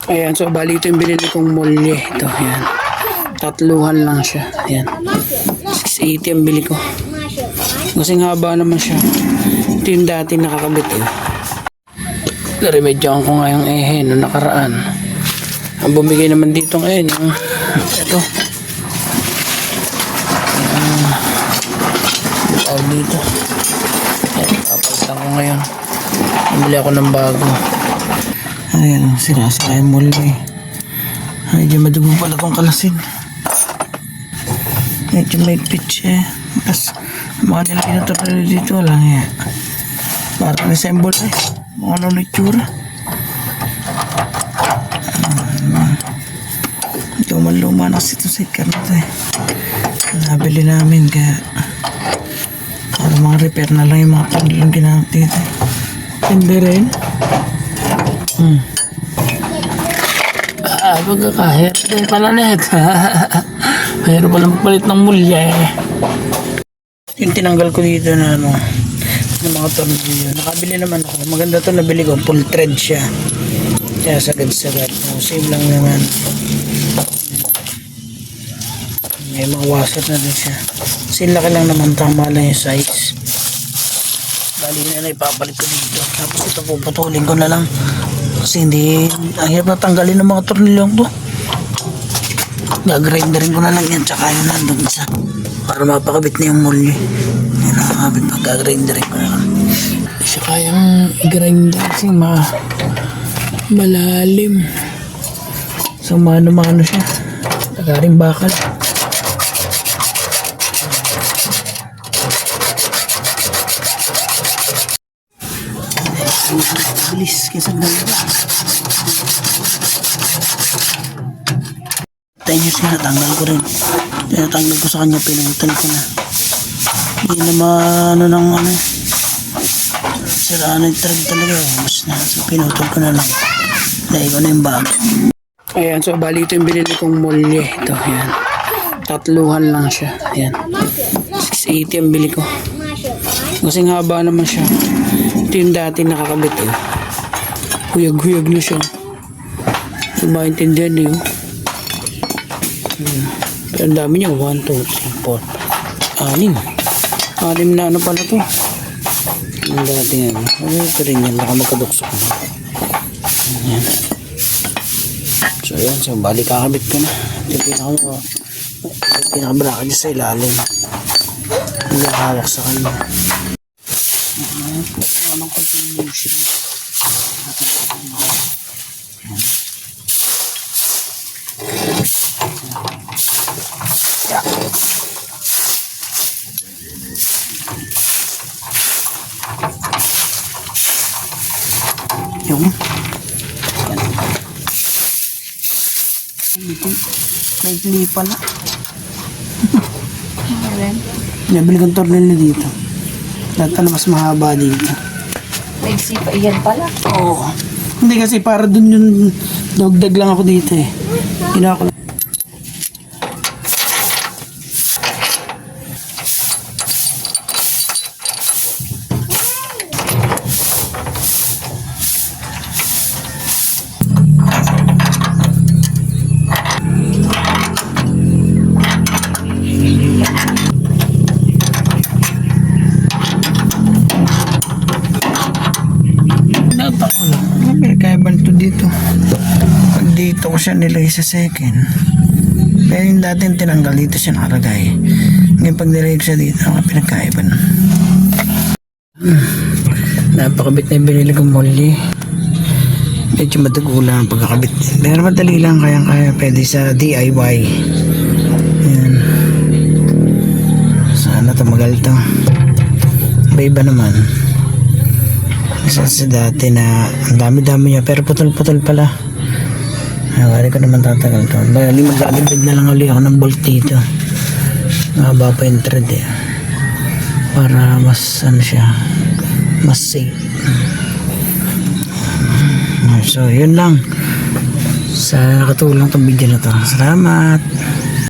Ayan, so bali ito yung binili kong molye. Ito, ayan. Tatluhan lang siya. Ayan. 680 ang bili ko. Kasing haba naman siya. Ito yung dati nakakabit eh. Naremedyoan ko nga yung noong nakaraan. Ang bumigay naman dito ngayon yung ito. Dito. Ayan, papalitan ko ngayon. Bumili ako ng bago. Ayan, sira-sira yung molye. Medyo madugo pala itong kalasin. Medyo may pitch eh. Tapos, mga nila pinatuloy dito lang yan. Parang resemble eh. Mga ano itsura. Luma na kasi ito sa ikarnito eh. Nabili namin kaya para mga repair na lang yung mga panilang ginamit dito. Hindi rin. Pagkakahirap din pala na ito. Mayroon pala magpalit ng mulya eh. Yung tinanggal ko dito na ano, ng mga tornilyo. Nakabili naman ako. Maganda to, nabili ko. Full thread siya. Kaya sagad-sagad. Same lang naman. May mga washer na din siya. Laki lang naman. Tama lang yung size. Bali na ipapalit ko dito. Tapos ito puputulin ko na lang. Kasi hindi, ang hirap na tanggalin ng mga tornilyong to. Gagrinderin ko na lang yan. Tsaka yun nandun isa. Para mapakabit na yung molye. Yan nakakabit pa. Gagrinderin ko na lang. Hindi siya kayang i-grinder kasi malalim. So mano-mano siya. Nagaring bakal. Bilis kaysa ganda. 10 years na natanggal ko rin. Tinatanggal ko sa kanya, pinutol ko na. Hindi na maano ng ano. Siraan yung thread talaga. Mas na. So pinutol ko na lang. Dahil ko na yung bag. Ayan, so bali ito yung binili kong molye. Ito, ayan. Tatluhan lang siya. Ayan. 680 ang bili ko. Kasing haba naman siya. Ito yung dati nakakabit eh. Huyag-huyag na siya. Hindi maintindihan eh. Pero ang dami niya. 1, 2, 3, 4, 6. 6 na ano pala to. Ang dati yan. Ito rin yan. Baka magkadukso ko. Ayan. So yan. So bali kakabit ko na. Ito yung pinakabraka dyan sa ilalim. Hindi hawak sa kanya. Anong contribution? Yeah. Yung may klipa na. Nabili kong tornilyo dito. Dahil mas mahaba dito. May sipa iyan pala. Oo. Hindi kasi para dun yung dagdag lang ako dito eh. Ginawa ko. Kaya balto dito. Pag dito ko siya nilagay sa second. Pero yung dati yung tinanggal dito siya nakalagay. Ngayon pag nilagay ko siya dito, pinagkaiba na. Napakabit na yung binili kong molye. Medyo madago lang ang pagkakabit. Pero madali lang, kaya pwede sa DIY. Ayan. Sana tumagal to. Iba naman. Isa sa dati na ang dami-dami niya pero putol-putol pala. Wala ko naman tatagal to. Bali magdadagdag na lang ulit ako ng bolt dito. Mahaba pa yung thread eh. Para mas ano siya, mas safe. So yun lang. Sa nakatulong tong video na to. Salamat.